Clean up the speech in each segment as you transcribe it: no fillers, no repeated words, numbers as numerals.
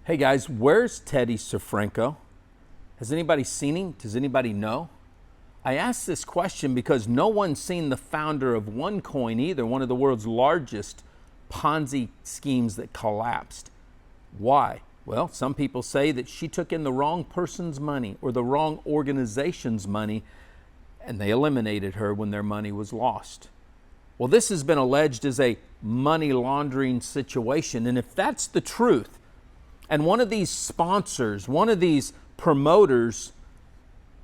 Hey guys, where's Teddy Safranco? Has anybody seen him? Does anybody know? I ask this question because no one's seen the founder of OneCoin either, one of the world's largest Ponzi schemes that collapsed. Why? Well, some people say that she took in the wrong person's money or the wrong organization's money, and they eliminated her when their money was lost. Well, this has been alleged as a money laundering situation, and if that's the truth, and one of these sponsors, one of these promoters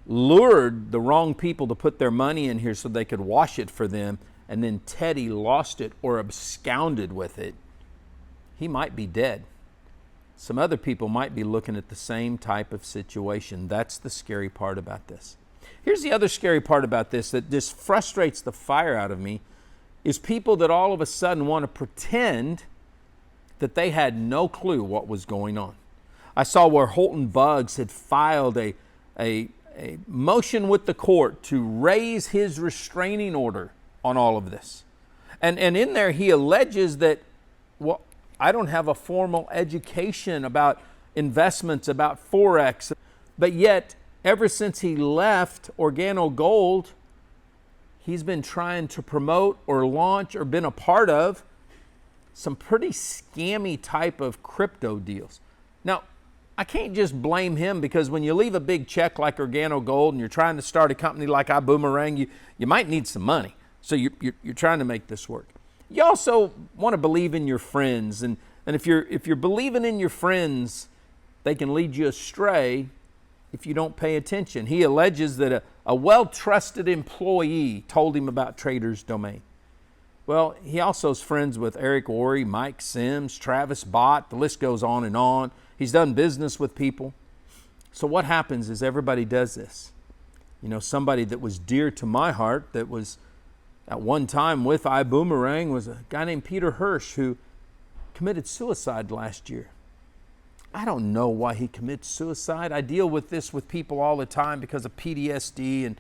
lured the wrong people to put their money in here so they could wash it for them, and then Teddy lost it or absconded with it, he might be dead. Some other people might be looking at the same type of situation. That's the scary part about this. Here's the other scary part about this that just frustrates the fire out of me, is people that all of a sudden want to pretend that they had no clue what was going on. I saw where Holton Buggs had filed a motion with the court to raise his restraining order on all of this. And in there he alleges that, well, I don't have a formal education about investments, about Forex, but yet ever since he left Organo Gold, he's been trying to promote or launch or been a part of some pretty scammy type of crypto deals. Now, I can't just blame him, because when you leave a big check like Organo Gold and you're trying to start a company like iBoomerang, you might need some money. So you're trying to make this work. You also want to believe in your friends, and if you're believing in your friends, they can lead you astray if you don't pay attention. He alleges that a well-trusted employee told him about Trader's Domain. Well, he also is friends with Eric Worre, Mike Sims, Travis Bott, the list goes on and on. He's done business with people. So what happens is everybody does this. You know, somebody that was dear to my heart that was at one time with iBoomerang was a guy named Peter Hirsch, who committed suicide last year. I don't know why he commits suicide. I deal with this with people all the time because of PTSD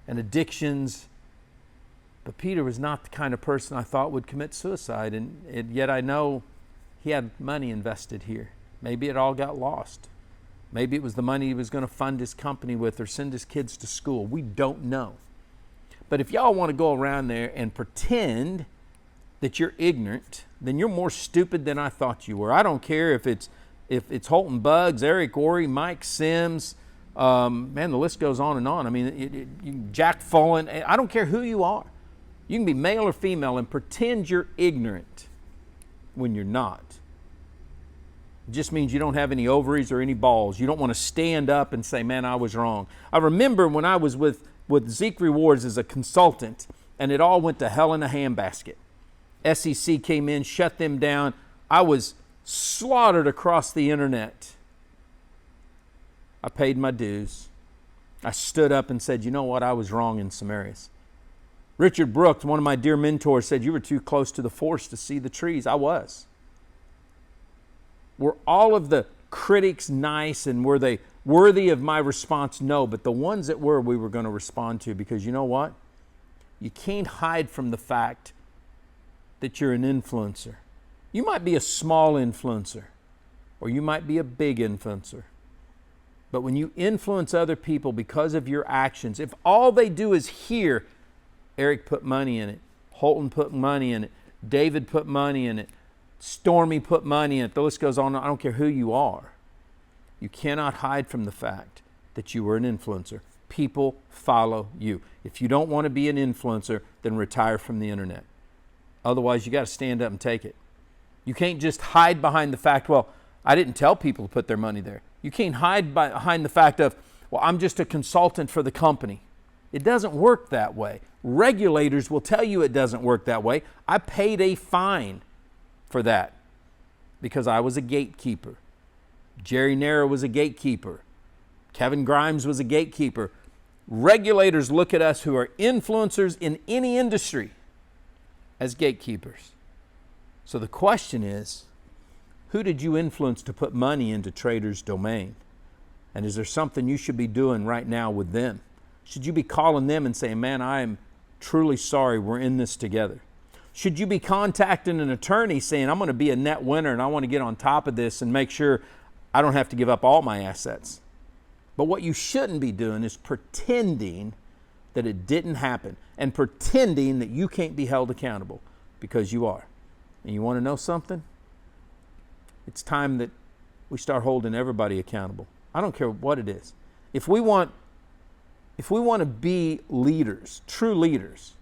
and addictions. But Peter was not the kind of person I thought would commit suicide, and yet I know he had money invested here. Maybe it all got lost. Maybe it was the money he was going to fund his company with or send his kids to school. We don't know. But if y'all want to go around there and pretend that you're ignorant, then you're more stupid than I thought you were. I don't care if it's Holton Buggs, Eric Worre, Mike Sims, man, the list goes on and on. I mean, Jack Fullen, I don't care who you are. You can be male or female and pretend you're ignorant when you're not. It just means you don't have any ovaries or any balls. You don't want to stand up and say, man, I was wrong. I remember when I was with Zeke Rewards as a consultant, and it all went to hell in a handbasket. SEC came in, shut them down. I was slaughtered across the internet. I paid my dues. I stood up and said, you know what, I was wrong in some areas. Richard Brooks, one of my dear mentors, said, you were too close to the forest to see the trees. I was. Were all of the critics nice, and were they worthy of my response? No, but the ones that were, we were going to respond to, because you know what? You can't hide from the fact that you're an influencer. You might be a small influencer, or you might be a big influencer. But when you influence other people because of your actions, if all they do is hear, Eric put money in it, Holton put money in it, David put money in it, Stormy put money in it, the list goes on. I don't care who you are. You cannot hide from the fact that you were an influencer. People follow you. If you don't want to be an influencer, then retire from the internet. Otherwise, you got to stand up and take it. You can't just hide behind the fact, well, I didn't tell people to put their money there. You can't hide behind the fact of, well, I'm just a consultant for the company. It doesn't work that way. Regulators will tell you it doesn't work that way. I paid a fine for that because I was a gatekeeper. Jerry Nara was a gatekeeper. Kevin Grimes was a gatekeeper. Regulators look at us who are influencers in any industry as gatekeepers. So the question is, who did you influence to put money into Trader's Domain? And is there something you should be doing right now with them? Should you be calling them and saying, man, I am truly sorry, we're in this together? Should you be contacting an attorney saying, I'm going to be a net winner and I want to get on top of this and make sure I don't have to give up all my assets. But what you shouldn't be doing is pretending that it didn't happen and pretending that you can't be held accountable, because you are. And you want to know something? It's time that we start holding everybody accountable. I don't care what it is. If we want to be leaders, true leaders,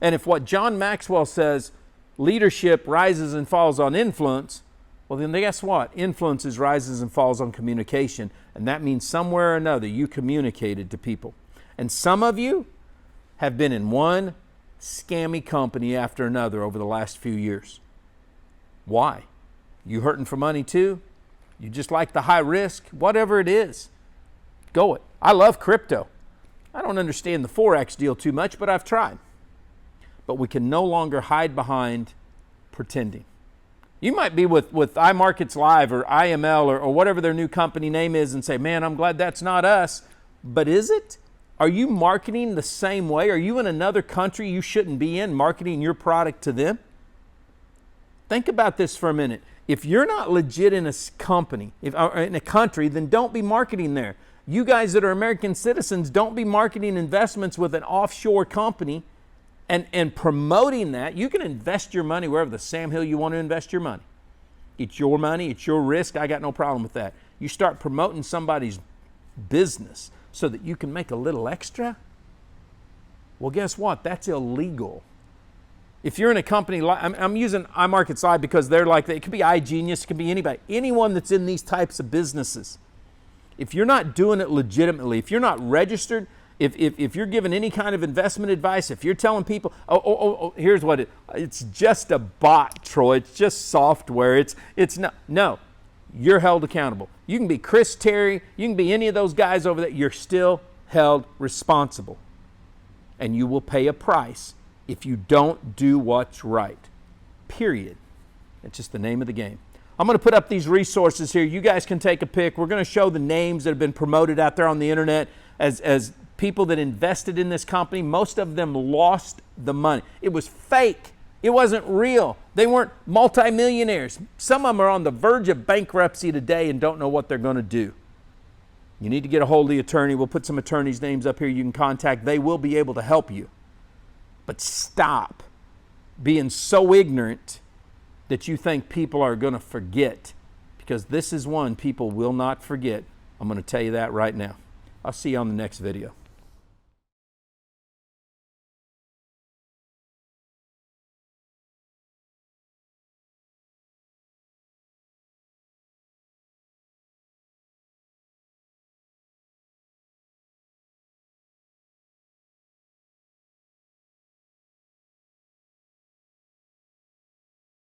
and if what John Maxwell says, leadership rises and falls on influence, well then guess what? Influence rises and falls on communication, and that means somewhere or another you communicated to people. And some of you have been in one scammy company after another over the last few years. Why? You hurting for money too? You just like the high risk? Whatever it is, go it. I love crypto. I don't understand the Forex deal too much, but I've tried. But we can no longer hide behind pretending. You might be with iMarkets Live or IML or whatever their new company name is and say, man, I'm glad that's not us. But is it? Are you marketing the same way? Are you in another country you shouldn't be in, marketing your product to them? Think about this for a minute. If you're not legit in a company, or in a country, then don't be marketing there. You guys that are American citizens, don't be marketing investments with an offshore company and promoting that. You can invest your money wherever the Sam Hill you want to invest your money. It's your money, it's your risk. I got no problem with that. You start promoting somebody's business so that you can make a little extra, well, guess what? That's illegal. If you're in a company, I'm using iMarkets Live because they're like, it could be iGenius, it could be anybody, anyone that's in these types of businesses. If you're not doing it legitimately, if you're not registered, if you're giving any kind of investment advice, if you're telling people, here's what it's just a bot, Troy, it's just software, it's not, no, you're held accountable. You can be Chris Terry, you can be any of those guys over there, you're still held responsible. And you will pay a price if you don't do what's right, period. It's just the name of the game. I'm going to put up these resources here. You guys can take a pic. We're going to show the names that have been promoted out there on the internet as people that invested in this company. Most of them lost the money. It was fake. It wasn't real. They weren't multimillionaires. Some of them are on the verge of bankruptcy today and don't know what they're going to do. You need to get a hold of the attorney. We'll put some attorneys' names up here you can contact. They will be able to help you. But stop being so ignorant that you think people are going to forget, because this is one people will not forget. I'm going to tell you that right now. I'll see you on the next video.